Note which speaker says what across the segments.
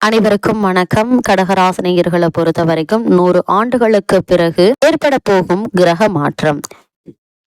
Speaker 1: அனைவருக்கும் வணக்கம். கடகராசினியர்களை பொறுத்த வரைக்கும் 100 ஆண்டுகளுக்கு பிறகு ஏற்பட போகும் கிரக மாற்றம்.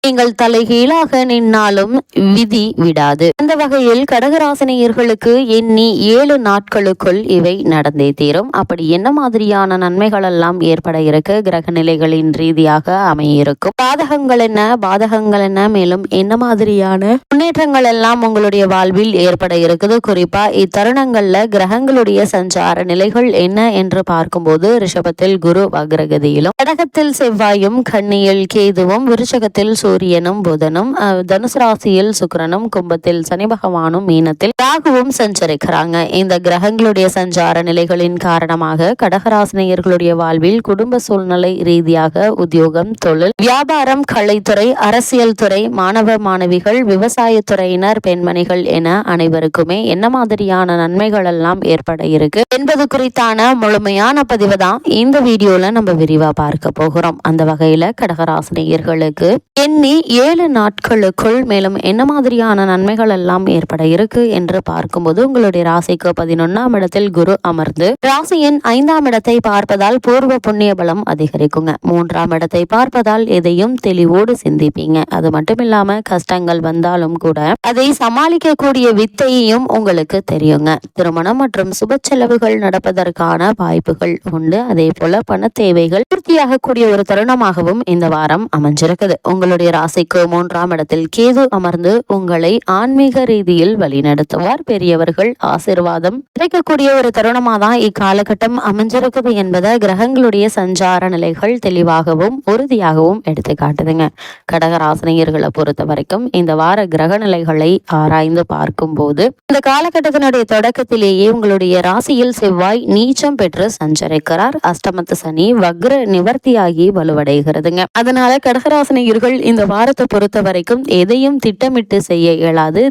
Speaker 1: நீங்கள் தலைகீழாக நின்னாலும் விதி விடாது. அந்த வகையில் கடகராசினியர்களுக்கு எண்ணி 7 நாட்களுக்குள் இவை நடந்தே தீரும். அப்படி என்ன மாதிரியான நன்மைகள் எல்லாம் ஏற்பட இருக்கு, கிரக நிலைகளின் ரீதியாக அமையிருக்கும், பாதகங்கள் என்ன பாதகங்கள் என்ன, மேலும் என்ன மாதிரியான முன்னேற்றங்கள் எல்லாம் உங்களுடைய வாழ்வில் ஏற்பட இருக்குது, குறிப்பா இத்தருணங்கள்ல கிரகங்களுடைய சஞ்சார நிலைகள் என்ன என்று பார்க்கும்போது ரிஷபத்தில் குரு வக்ரகதியிலும், கடகத்தில் செவ்வாயும், கன்னியில் கேதுவும், விருச்சகத்தில் சூரியனும் புதனும், தனுசு ராசியில் சுக்கிரனும், கும்பத்தில் சனி பகவானும், மீனத்தில் ராகுவும் சஞ்சரிக்கிறாங்க. இந்த கிரகங்களுடைய சஞ்சார நிலைகளின் காரணமாக கடகராசினியர்களுடைய வாழ்வில் குடும்ப சூழ்நிலை ரீதியாக உத்தியோகம், தொழில், வியாபாரம், கலைத்துறை, அரசியல் துறை, மாணவ மாணவிகள், விவசாயத்துறையினர், பெண்மணிகள் என அனைவருக்குமே என்ன மாதிரியான நன்மைகள் எல்லாம் ஏற்பட இருக்கு என்பது குறித்தான முழுமையான பதிவு தான் இந்த வீடியோல நம்ம விரிவா பார்க்க போகிறோம். அந்த வகையில கடகராசினியர்களுக்கு எண்ணி 7 நாட்களுக்குள் மேலும் என்ன மாதிரியான நன்மைகள் எல்லாம் ஏற்பட இருக்கு என்று பார்க்கும்போது, உங்களுடைய ராசிக்கு 11ஆம் இடத்தில் குரு அமர்ந்து ராசியின் 5ஆம் இடத்தை பார்ப்பதால் பூர்வ புண்ணிய பலம் அதிகரிக்குங்க. 3ஆம் இடத்தை பார்ப்பதால் எதையும் தெளிவோடு சிந்திப்பீங்க. அது மட்டும் இல்லாம கஷ்டங்கள் வந்தாலும் கூட அதை சமாளிக்கக்கூடிய வித்தையும் உங்களுக்கு தெரியுங்க. திருமணம் மற்றும் சுப செலவுகள் நடப்பதற்கான வாய்ப்புகள் உண்டு. அதே போல பண தேவைகள் பூர்த்தியாகக்கூடிய ஒரு தருணமாகவும் இந்த வாரம் அமைஞ்சிருக்குது. உங்களுடைய ராசிக்கு 3ஆம் இடத்தில் கேது அமர்ந்து உங்களை ஆன்மீக ரீதியில் வழிநடத்துவார். பெரியவர்கள் ஆசீர்வாதம் கிடைக்கக்கூடிய ஒரு தருணமா தான் இக்காலகட்டம் அமைஞ்சிருக்குது என்பதை கிரகங்களுடைய சஞ்சார நிலைகள் தெளிவாகவும் உறுதியாகவும் எடுத்து காட்டுதுங்க. கடகராசினியர்களை பொறுத்த வரைக்கும் இந்த வார கிரக நிலைகளை ஆராய்ந்து பார்க்கும் போது, இந்த காலகட்டத்தினுடைய தொடக்கத்திலேயே உங்களுடைய ராசியில் செவ்வாய் நீச்சம் பெற்று சஞ்சரிக்கிறார். அஷ்டமத்து சனி வக்ர நிவர்த்தியாகி வலுவடைகிறதுங்க. அதனால கடகராசினியர்கள் இந்த வாரத்தை பொறுத்த வரைக்கும் எதையும் திட்டமிட்டு செய்ய இயலாது.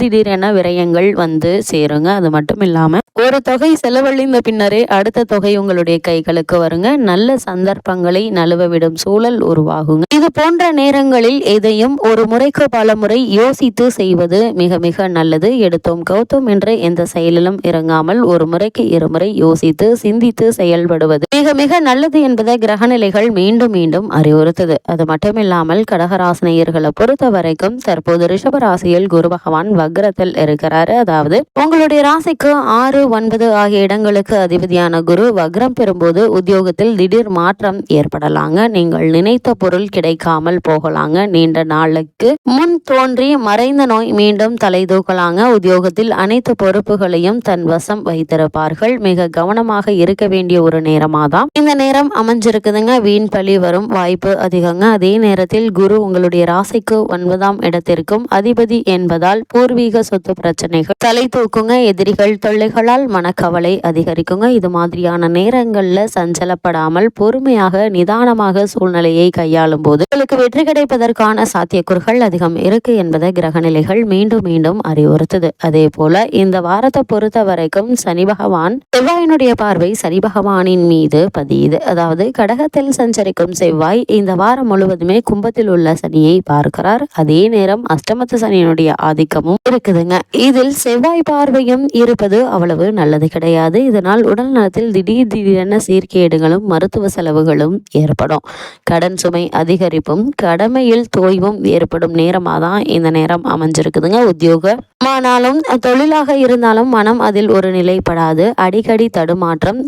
Speaker 1: திடீரென விரயங்கள் வந்து சேருங்க. அது மட்டும் இல்லாம ஒரு தொகை செலவழிந்த பின்னரே அடுத்த தொகை உங்களுடைய கைகளுக்கு வருங்க. நல்ல சந்தர்ப்பங்களை நழுவ விடும் சூழல் உருவாகுங்க. இது போன்ற நேரங்களில் எதையும் ஒரு முறைக்கு பல முறை யோசித்து செய்வது மிக மிக நல்லது. எடுத்தோம் கௌத்தோம் என்று எந்த செயலிலும் இறங்காமல் ஒரு முறைக்கு இருமுறை யோசித்து சிந்தித்து செயல்படுவது மிக மிக நல்லது என்பதை கிரகநிலைகள் மீண்டும் மீண்டும் அறிவுறுத்துது. அது மட்டும் இல்லாமல் கடகராசினியர்களை பொறுத்த வரைக்கும் தற்போது ரிஷப ராசியில் குரு பகவான் வக்ரத்தில் இருக்கிறாரு. அதாவது உங்களுடைய ராசிக்கு 6, 9 ஆகிய இடங்களுக்கு அதிபதியான குரு வக்ரம் பெறும்போது உத்தியோகத்தில் திடீர் மாற்றம் ஏற்படலாங்க. நீங்கள் நினைத்த பொருள் கிடைக்காமல் போகலாங்க. நீண்ட நாளுக்கு முன் தோன்றி மறைந்த நோய் மீண்டும் தலை தூக்கலாங்க. உத்தியோகத்தில் அனைத்து பொறுப்புகளையும் தன் வசம் வைத்திருப்பார்கள். மிக கவனமாக இருக்க வேண்டிய ஒரு நேரமா தான் இந்த நேரம் அமைஞ்சிருக்குதுங்க. வீண் பழி வரும் வாய்ப்பு அதிகங்க. அதே நேரத்தில் குரு உங்களுடைய ராசிக்கு 9ஆம் இடத்திற்கும் அதிபதி என்பதால் பூர்வீக சொத்து பிரச்சனைகள் தலை தூக்குங்க. எதிரிகள் தொல்லைகளால் மனக்கவலை அதிகரிக்குங்க. இது மாதிரியான நேரங்கள்ல சஞ்சலப்படாமல் பொறுமையாக நிதானமாக சூழ்நிலையை கையாளும் போது உங்களுக்கு வெற்றி கிடைப்பதற்கான சாத்தியக்கூறுகள் அதிகம் இருக்கு என்பதை கிரகநிலைகள் மீண்டும் மீண்டும் அறிவுறுத்துது. அதே போல இந்த வாரத்தை பொறுத்த வரைக்கும் சனி பகவான் செவ்வாயினுடைய பார்வை சனி பகவானின் மீது பதியுது. அதாவது கடகத்தில் சஞ்சரிக்கும் செவ்வாய் இந்த வாரம் முழுவதுமே கும்பத்தில் உள்ள சனியை பார்க்கிறார். அதே நேரம் அஷ்டமத்து சனியினுடைய ஆதிக்கமும் இருக்குதுங்க. இதில் செவ்வாய் பார்வையும் இருப்பது அவ்வளவு நல்லது கிடையாது. இதனால் உடல் நலத்தில் திடீரென சீர்கேடுகளும் மருத்துவ செலவுகளும் ஏற்படும். கடன் சுமை அதிகரிப்பும் கடமையில் தோய்வும் ஏற்படும் நேரமாக தான் இந்த நேரம் அமைஞ்சிருக்குதுங்க. உத்தியோகமானாலும் தொழிலாக இருந்தாலும் மனம் அதில் ஒரு நிலைப்படாது. அடிக்கடி தடுமாற்றம்,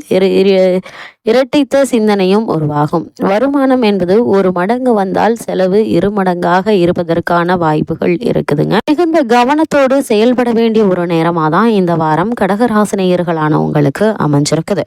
Speaker 1: இரட்டித்த சிந்தனையும் உருவாகும். வருமானம் என்பது ஒரு மடங்கு வந்தால் செலவு 2 மடங்காக இருப்பதற்கான வாய்ப்புகள் இருக்குதுங்க. மிகுந்த கவனத்தோடு செயல்பட வேண்டிய ஒரு நேரமாக தான் இந்த வாரம் கடகராசினியர்களான உங்களுக்கு அமைஞ்சிருக்குது.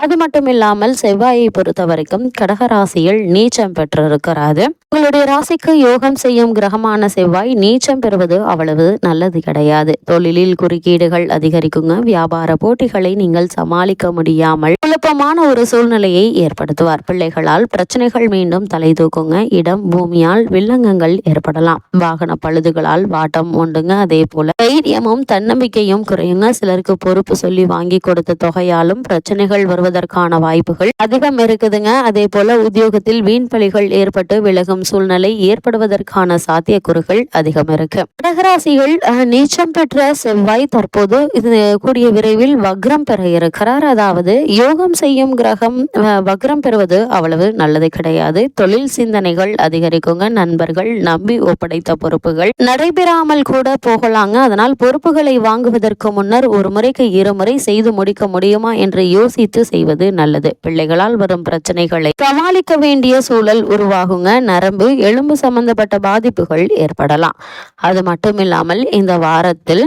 Speaker 1: அது மட்டும் இல்லாமல் செவ்வாயை பொறுத்த வரைக்கும் கடகராசியில் நீச்சம் பெற்றிருக்கிறாரு. உங்களுடைய ராசிக்கு யோகம் செய்யும் கிரகமான செவ்வாய் நீச்சம் பெறுவது அவ்வளவு நல்லது கிடையாது. தொழிலில் குறுக்கீடுகள் அதிகரிக்குங்க. வியாபார போட்டிகளை நீங்கள் சமாளிக்க முடியாமல் குழப்பமான ஒரு சூழ்நிலையை ஏற்படுத்துவார். பிள்ளைகளால் பிரச்சனைகள் மீண்டும் தலை தூக்குங்க. இடம் பூமியால் வில்லங்கங்கள் ஏற்படலாம். வாகன பழுதுகளால் வாட்டம் உண்டுங்க. அதே போல தைரியமும் தன்னம்பிக்கையும் குறையுங்க. சிலருக்கு பொறுப்பு சொல்லி வாங்கி கொடுத்த தொகையாலும் பிரச்சனைகள் வருவதற்கான வாய்ப்புகள் அதிகம் இருக்குதுங்க. அதே போல உத்தியோகத்தில் வீண் பழிகள் ஏற்பட்டு விலகும் செல்லும் சூழ்நிலை ஏற்படுவதற்கான சாத்தியக்கூறுகள் அதிகம் இருக்கு. கடகராசிகள் நீச்சம் பெற்ற செவ்வாய் தற்போது இது கூடிய விரைவில் வக்ரம் பெற இருக்கிறார். அதாவது யோகம் செய்யும் கிரகம் வக்ரம் பெறுவது அவ்வளவு நல்லது கிடையாது. தொழில் சிந்தனைகள் அதிகரிக்குங்க. நண்பர்கள் நம்பி ஒப்படைத்த பொறுப்புகள் நடைபெறாமல் கூட போகலாங்க. அதனால் பொறுப்புகளை வாங்குவதற்கு முன்னர் ஒரு முறைக்கு இருமுறை செய்து முடிக்க முடியுமா என்று யோசித்து செய்வது நல்லது. பிள்ளைகளால் வரும் பிரச்சனைகளை சமாளிக்க வேண்டிய சூழல் உருவாகுங்க. நரம்பு எலும்பு சம்பந்தப்பட்ட பாதிப்புகள் ஏற்படலாம். அது மட்டுமில்லாமல் இந்த வாரத்தில்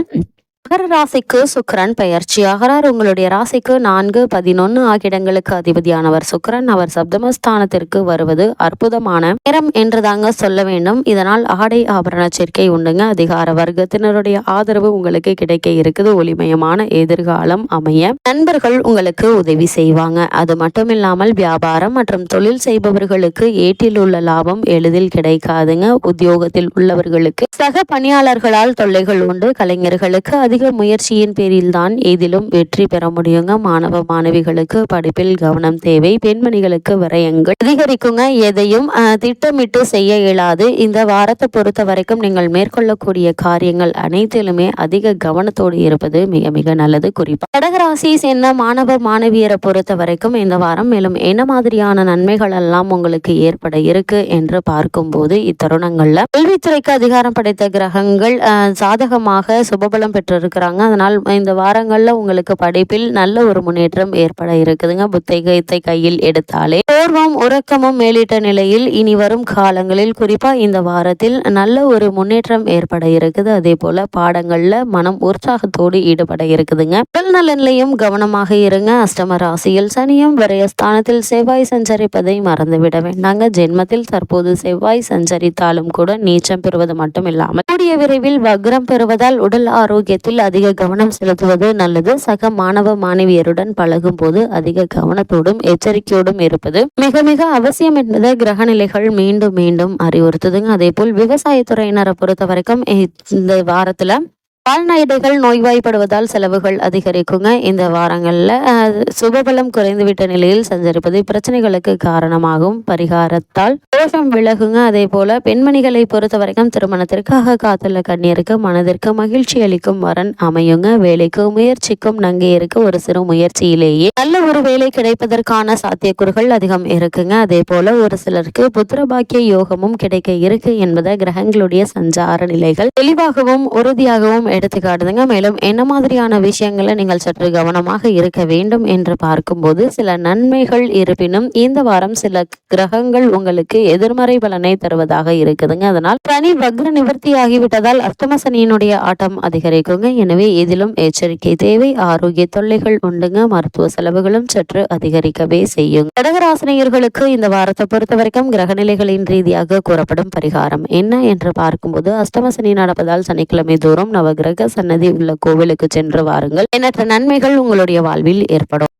Speaker 1: மகர ராசிக்கு சுக்கிரன் பெயர்ச்சியாகிறார். உங்களுடைய ராசிக்கு 4, 11 ஆகிய இடங்களுக்கு அதிபதியானவர் சுக்கிரன். அவர் சப்தமஸ்தானத்திற்கு வருவது அற்புதமான நேரம் என்று தாங்க சொல்ல வேண்டும். இதனால் ஆடை ஆபரண சேர்க்கை உண்டுங்க. அதிகார வர்க்கத்தினருடைய ஆதரவு உங்களுக்கு கிடைக்க இருக்குது. ஒளிமயமான எதிர்காலம் அமைய நண்பர்கள் உங்களுக்கு உதவி செய்வாங்க. அது மட்டும் இல்லாமல் வியாபாரம் மற்றும் தொழில் செய்பவர்களுக்கு ஏட்டில் உள்ள லாபம் எளிதில் கிடைக்காதுங்க. உத்தியோகத்தில் உள்ளவர்களுக்கு சக பணியாளர்களால் தொல்லைகள் உண்டு. கலைஞர்களுக்கு அதிக முயற்சியின் பேரில் தான் எதிலும் வெற்றி பெற முடியுங்க. மாணவ மாணவிகளுக்கு படிப்பில் கவனம் தேவை. பெண்மணிகளுக்கு விரயங்கள் அதிகரிக்குங்க. எதையும் திட்டமிட்டு செய்ய இயலாது. இந்த வாரத்தை பொறுத்த வரைக்கும் நீங்கள் மேற்கொள்ளக்கூடிய காரியங்கள் அனைத்திலுமே அதிக கவனத்தோடு இருப்பது மிக மிக நல்லது. குறிப்பாக கடகராசி சேர்ந்த மாணவ மாணவியரை பொறுத்த வரைக்கும் இந்த வாரம் மேலும் என்ன மாதிரியான நன்மைகள் எல்லாம் உங்களுக்கு ஏற்பட இருக்கு என்று பார்க்கும்போது இத்தருணங்கள்ல கல்வித்துறைக்கு அதிகாரம் படைத்த கிரகங்கள் சாதகமாக சுபபலம் பெற்றிருக்கிறாங்க. அதனால் இந்த வாரங்கள்ல உங்களுக்கு படிப்பில் நல்ல ஒரு முன்னேற்றம் ஏற்பட இருக்குதுங்க. புத்தகத்தை கையில் எடுத்தாலே சோர்வும் உறக்கமும் மேலிட்ட நிலையில் இனி வரும் காலங்களில் குறிப்பா இந்த வாரத்தில் நல்ல ஒரு முன்னேற்றம் ஏற்பட இருக்குது. அதே போல பாடங்கள்ல மனம் உற்சாகத்தோடு ஈடுபட இருக்குதுங்க. உடல் நலனிலையும் கவனமாக இருங்க. அஷ்டம ராசியில் சனியும் விரயஸ்தானத்தில் செவ்வாய் சஞ்சரிப்பதை மறந்துவிட வேண்டாங்க. ஜென்மத்தில் தற்போது செவ்வாய் சஞ்சரித்தாலும் கூட நீச்சம் பெறுவது மட்டும் இல்லாமல் கூடிய விரைவில் வக்ரம் பெறுவதால் உடல் ஆரோக்கியத்தில் அதிக கவனம் செலுத்துவது நல்லது. சக மாணவ மாணவியருடன் பழகும் போது அதிக கவனத்தோடும் எச்சரிக்கையோடும் இருப்பது மிக மிக அவசியம் என்பதை கிரகநிலைகள் மீண்டும் மீண்டும் அறிவுறுத்துதுங்க. அதே போல் விவசாயத்துறையினரை பொறுத்த வரைக்கும் இந்த வாரத்துல கால்நடைகள் நோய்வாய்ப்படுவதால் செலவுகள் அதிகரிக்குங்க. இந்த வாரங்களில் சுபபலம் குறைந்துவிட்ட நிலையில் சஞ்சரிப்பது பிரச்சனைகளுக்கு காரணமாகும். பரிகாரத்தால் தோஷம் விலகுங்க. அதே போல பெண்மணிகளை பொறுத்த வரைக்கும் திருமணத்திற்காக காத்துள்ள கன்னியருக்கு மனதிற்கு மகிழ்ச்சி அளிக்கும் வரன் அமையுங்க. வேலைக்கு முயற்சிக்கும் நங்கையருக்கு ஒரு சிறு முயற்சியிலேயே நல்ல ஒரு வேலை கிடைப்பதற்கான சாத்தியக்கூறுகள் அதிகம் இருக்குங்க. அதே போல ஒரு சிலருக்கு புத்திரபாக்கிய யோகமும் கிடைக்க இருக்கு என்பதை கிரகங்களுடைய சஞ்சார நிலைகள் தெளிவாகவும் உறுதியாகவும் எடுத்து காட்டுதுங்க. மேலும் என்ன மாதிரியான விஷயங்களை நீங்கள் சற்று கவனமாக இருக்க வேண்டும் என்று பார்க்கும்போது சில நன்மைகள் இருப்பினும் இந்த வாரம் சில கிரகங்கள் உங்களுக்கு எதிர்மறை பலனை தருவதாக இருக்குதுங்க. அதனால் சனி வக்ர நிவர்த்தி ஆகிவிட்டதால் அஷ்டம சனியினுடைய ஆட்டம் அதிகரிக்குங்க. எனவே இதிலும் எச்சரிக்கை தேவை. ஆரோக்கிய தொல்லைகள் உண்டுங்க. மருத்துவ செலவுகளும் சற்று அதிகரிக்கவே செய்யும். கடகராசினியர்களுக்கு இந்த வாரத்தை பொறுத்த வரைக்கும் கிரகநிலைகளின் ரீதியாக கூறப்படும் பரிகாரம் என்ன என்று பார்க்கும்போது அஷ்டம சனி நடப்பதால் சனிக்கிழமை தோறும் நவகிரக சன்னதி உள்ள கோவிலுக்கு சென்று வாருங்கள். எண்ணற்ற நன்மைகள் உங்களுடைய வாழ்வில் ஏற்படும்.